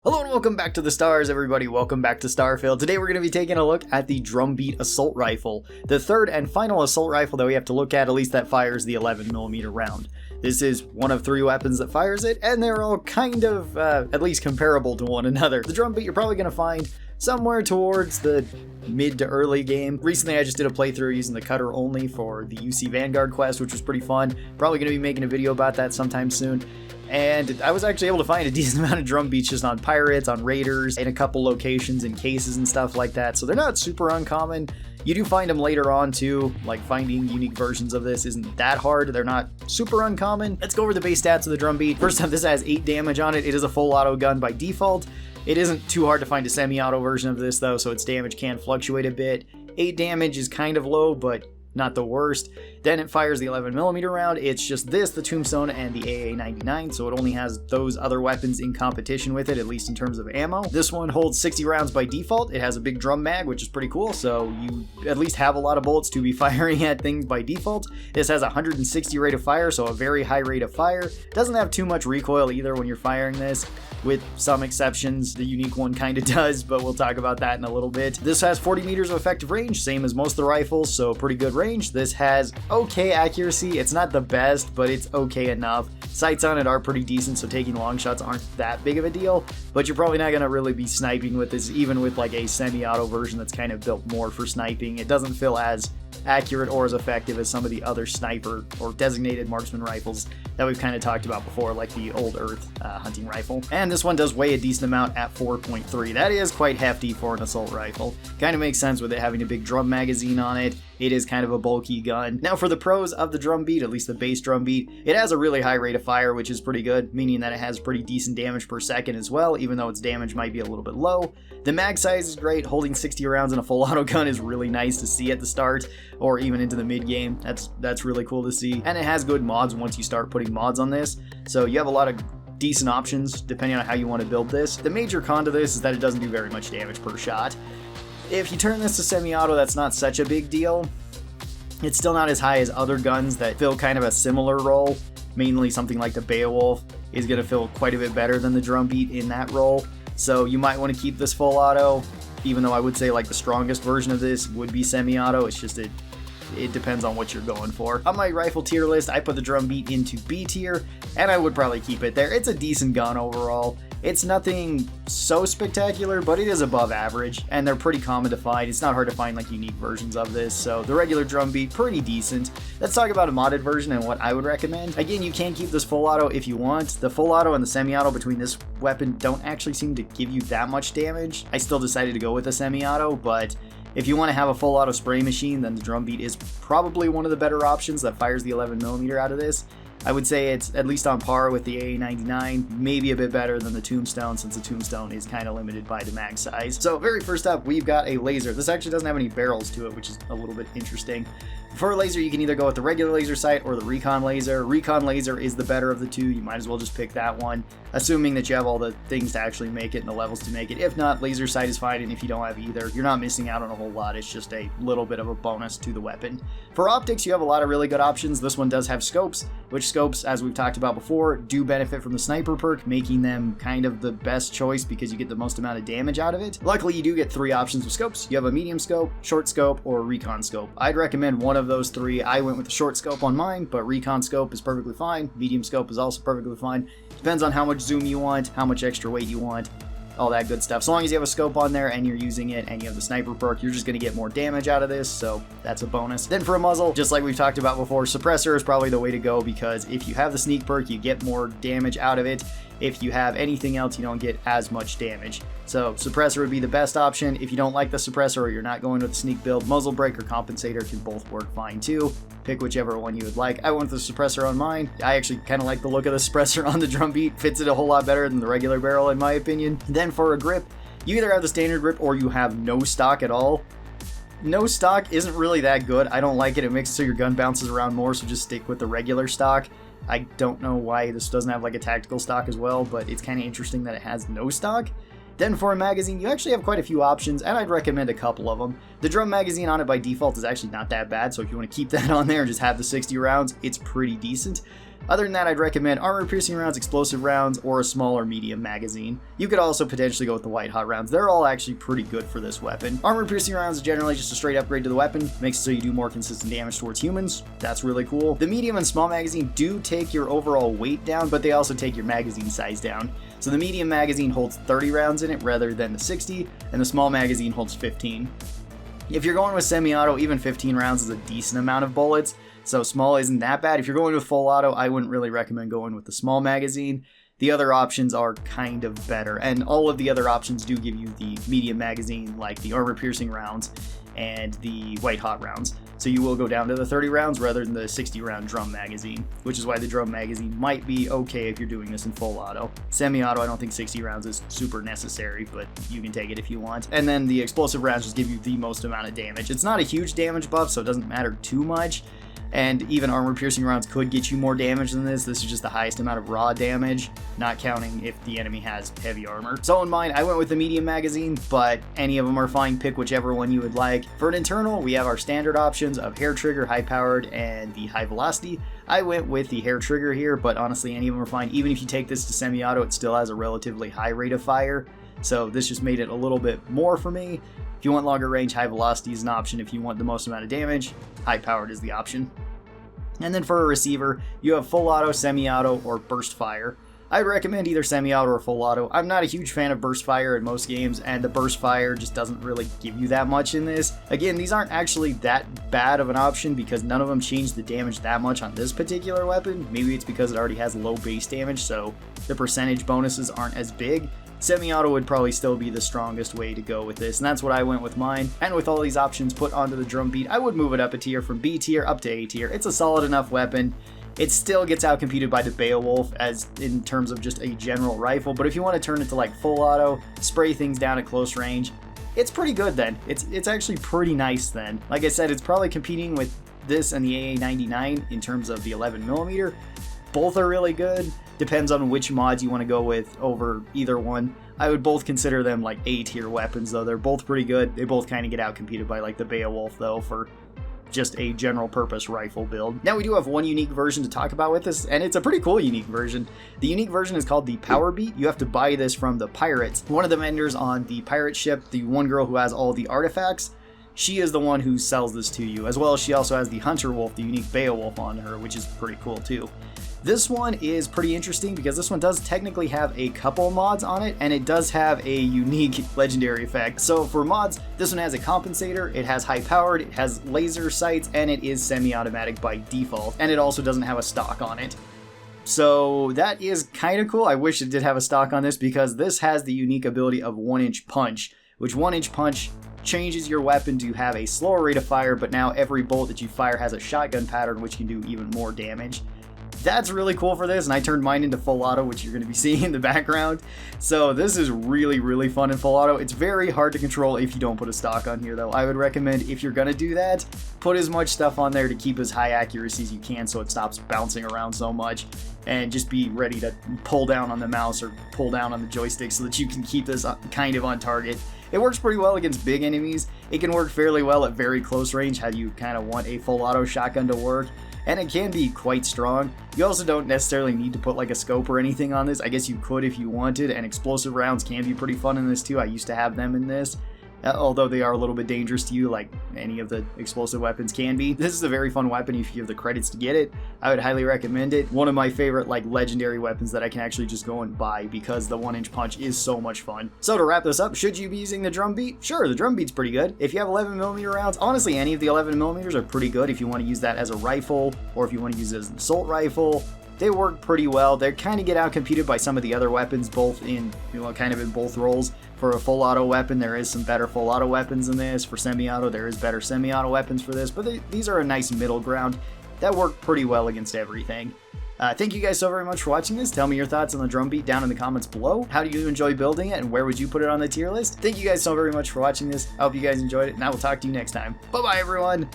Hello and welcome back to the stars, everybody. Welcome back to Starfield. Today we're going to be taking a look at the Drumbeat Assault Rifle, the third and final assault rifle that we have to look at least that fires the 11mm round. This is one of 3 weapons that fires it, and they're all kind of, at least comparable to one another. The Drumbeat you're probably going to find somewhere towards the mid to early game. Recently I just did a playthrough using the cutter only for the UC Vanguard quest, which was pretty fun. Probably going to be making a video about that sometime soon. And I was actually able to find a decent amount of drum beats just on pirates, on raiders, in a couple locations and cases and stuff like that. So they're not super uncommon. You do find them later on too, like finding unique versions of this isn't that hard. They're not super uncommon. Let's go over the base stats of the Drumbeat. First up, this has 8 damage on it. It is a full auto gun by default. It isn't too hard to find a semi-auto version of this though, so its damage can fluctuate a bit. 8 damage is kind of low, but not the worst. Then it fires the 11mm round. It's just this, the Tombstone, and the AA-99, so it only has those other weapons in competition with it, at least in terms of ammo. This one holds 60 rounds by default. It has a big drum mag, which is pretty cool, so you at least have a lot of bullets to be firing at things by default. This has a 160 rate of fire, so a very high rate of fire. Doesn't have too much recoil either when you're firing this. With some exceptions, the unique one kind of does, but we'll talk about that in a little bit. This has 40 meters of effective range, same as most of the rifles, so pretty good range. This has okay accuracy. It's not the best, but it's okay enough. Sights on it are pretty decent, so taking long shots aren't that big of a deal, but you're probably not going to really be sniping with this, even with like a semi-auto version that's kind of built more for sniping. It doesn't feel as accurate or as effective as some of the other sniper or designated marksman rifles that we've kind of talked about before, like the Old Earth hunting rifle. And this one does weigh a decent amount at 4.3. That is quite hefty for an assault rifle. Kind of makes sense with it having a big drum magazine on it. It is kind of a bulky gun. Now for the pros of the Drumbeat, at least the base Drumbeat, it has a really high rate of fire, which is pretty good, meaning that it has pretty decent damage per second as well, even though its damage might be a little bit low. The mag size is great. Holding 60 rounds in a full auto gun is really nice to see at the start, or even into the mid game. That's really cool to see. And it has good mods once you start putting mods on this, so you have a lot of decent options depending on how you want to build this. The major con to this is that it doesn't do very much damage per shot. If you turn this to semi-auto, that's not such a big deal. It's still not as high as other guns that fill kind of a similar role. Mainly something like the Beowulf is going to feel quite a bit better than the Drumbeat in that role. So you might want to keep this full auto, even though I would say like the strongest version of this would be semi-auto. It's just it depends on what you're going for. On my rifle tier list, I put the Drumbeat into B tier, and I would probably keep it there. It's a decent gun overall. It's nothing so spectacular, but it is above average, and they're pretty common to find. It's not hard to find like unique versions of this, so the regular Drumbeat, pretty decent. Let's talk about a modded version and what I would recommend. Again, you can keep this full auto if you want. The full auto and the semi-auto between this weapon don't actually seem to give you that much damage. I still decided to go with a semi-auto, but if you want to have a full auto spray machine, then the Drumbeat is probably one of the better options that fires the 11mm out of this. I would say it's at least on par with the AA-99, maybe a bit better than the Tombstone, since the Tombstone is kind of limited by the mag size. So very first up, we've got a laser. This actually doesn't have any barrels to it, which is a little bit interesting. For a laser, you can either go with the regular laser sight or the recon laser. Recon laser is the better of the two. You might as well just pick that one, assuming that you have all the things to actually make it and the levels to make it. If not, laser sight is fine, and if you don't have either, you're not missing out on a whole lot. It's just a little bit of a bonus to the weapon. For optics, you have a lot of really good options. This one does have scopes, which scopes, as we've talked about before, do benefit from the sniper perk, making them kind of the best choice because you get the most amount of damage out of it. Luckily, you do get 3 options with scopes. You have a medium scope, short scope, or a recon scope. I'd recommend one of those 3. I went with the short scope on mine, but recon scope is perfectly fine. Medium scope is also perfectly fine. Depends on how much zoom you want, how much extra weight you want, all that good stuff. So long as you have a scope on there and you're using it and you have the sniper perk, you're just going to get more damage out of this, so that's a bonus. Then for a muzzle, just like we've talked about before, suppressor is probably the way to go, because if you have the sneak perk, you get more damage out of it. If you have anything else, you don't get as much damage. So suppressor would be the best option. If you don't like the suppressor or you're not going with the sneak build, muzzle brake or compensator can both work fine too. Pick whichever one you would like. I went with the suppressor on mine. I actually kind of like the look of the suppressor on the Drumbeat. Fits it a whole lot better than the regular barrel in my opinion. Then for a grip, you either have the standard grip or you have no stock at all. No stock isn't really that good. I don't like it. It makes it so your gun bounces around more, so just stick with the regular stock. I don't know why this doesn't have like a tactical stock as well, but it's kind of interesting that it has no stock. Then for a magazine, you actually have quite a few options, and I'd recommend a couple of them. The drum magazine on it by default is actually not that bad, so if you want to keep that on there and just have the 60 rounds, it's pretty decent. Other than that, I'd recommend armor-piercing rounds, explosive rounds, or a small or medium magazine. You could also potentially go with the white hot rounds. They're all actually pretty good for this weapon. Armor-piercing rounds is generally just a straight upgrade to the weapon. Makes it so you do more consistent damage towards humans. That's really cool. The medium and small magazine do take your overall weight down, but they also take your magazine size down. So the medium magazine holds 30 rounds in it rather than the 60, and the small magazine holds 15. If you're going with semi-auto, even 15 rounds is a decent amount of bullets, so small isn't that bad. If you're going with full auto, I wouldn't really recommend going with the small magazine. The other options are kind of better, and all of the other options do give you the medium magazine, like the armor-piercing rounds and the white hot rounds. So you will go down to the 30 rounds rather than the 60-round drum magazine, which is why the drum magazine might be okay if you're doing this in full auto. Semi-auto, I don't think 60 rounds is super necessary, but you can take it if you want. And then the explosive rounds just give you the most amount of damage. It's not a huge damage buff, so it doesn't matter too much. And even armor-piercing rounds could get you more damage than this. This is just the highest amount of raw damage, not counting if the enemy has heavy armor. So in mine, I went with the medium magazine, but any of them are fine. Pick whichever one you would like. For an internal, we have our standard options of hair trigger, high-powered, and the high velocity. I went with the hair trigger here, but honestly, any of them are fine. Even if you take this to semi-auto, it still has a relatively high rate of fire. So this just made it a little bit more for me. If you want longer range, high velocity is an option. If you want the most amount of damage, high powered is the option. And then for a receiver, you have full auto, semi-auto, or burst fire. I'd recommend either semi-auto or full auto. I'm not a huge fan of burst fire in most games, and the burst fire just doesn't really give you that much in this. Again, these aren't actually that bad of an option because none of them change the damage that much on this particular weapon. Maybe it's because it already has low base damage, so the percentage bonuses aren't as big. Semi-auto would probably still be the strongest way to go with this, and that's what I went with mine. And with all these options put onto the Drumbeat, I would move it up a tier from B tier up to A tier. It's a solid enough weapon. It still gets outcompeted by the Beowulf as in terms of just a general rifle, but if you want to turn it to like full auto, spray things down at close range, it's pretty good then. It's actually pretty nice then. Like I said, it's probably competing with this and the AA99 in terms of the 11mm. Both are really good. Depends on which mods you want to go with over either one. I would both consider them like A tier weapons though. They're both pretty good. They both kind of get outcompeted by like the Beowulf though for just a general purpose rifle build. Now we do have one unique version to talk about with this, and it's a pretty cool unique version. The unique version is called the Powerbeat. You have to buy this from the pirates. One of the vendors on the pirate ship, the one girl who has all the artifacts, she is the one who sells this to you, as well as she also has the Hunter Wolf, the unique Beowulf on her, which is pretty cool too. This one is pretty interesting because this one does technically have a couple mods on it, and it does have a unique legendary effect. So for mods, this one has a compensator, it has high powered, it has laser sights, and it is semi-automatic by default, and it also doesn't have a stock on it. So that is kind of cool. I wish it did have a stock on this because this has the unique ability of 1-inch punch, which 1-inch punch changes your weapon to have a slower rate of fire, but now every bolt that you fire has a shotgun pattern which can do even more damage. That's really cool for this, and I turned mine into full auto, which you're going to be seeing in the background. So this is really, really fun in full auto. It's very hard to control if you don't put a stock on here, though. I would recommend, if you're going to do that, put as much stuff on there to keep as high accuracy as you can so it stops bouncing around so much, and just be ready to pull down on the mouse or pull down on the joystick so that you can keep this kind of on target. It works pretty well against big enemies. It can work fairly well at very close range, how you kind of want a full auto shotgun to work. And it can be quite strong. You also don't necessarily need to put like a scope or anything on this. I guess you could if you wanted, and explosive rounds can be pretty fun in this too. I used to have them in this, although they are a little bit dangerous to you, like any of the explosive weapons can be. This is a very fun weapon if you have the credits to get it. I would highly recommend it. One of my favorite like legendary weapons that I can actually just go and buy because the 1-inch punch is so much fun. So to wrap this up, should you be using the Drumbeat? Sure, the Drumbeat's pretty good. If you have 11mm rounds, honestly any of the 11mm are pretty good if you want to use that as a rifle or if you want to use it as an assault rifle. They work pretty well. They kind of get outcompeted by some of the other weapons, both in, kind of in both roles. For a full auto weapon, there is some better full auto weapons than this. For semi-auto, there is better semi-auto weapons for this, but these are a nice middle ground that work pretty well against everything. Thank you guys so very much for watching this. Tell me your thoughts on the Drumbeat down in the comments below. How do you enjoy building it, and where would you put it on the tier list? Thank you guys so very much for watching this. I hope you guys enjoyed it, and I will talk to you next time. Bye-bye, everyone!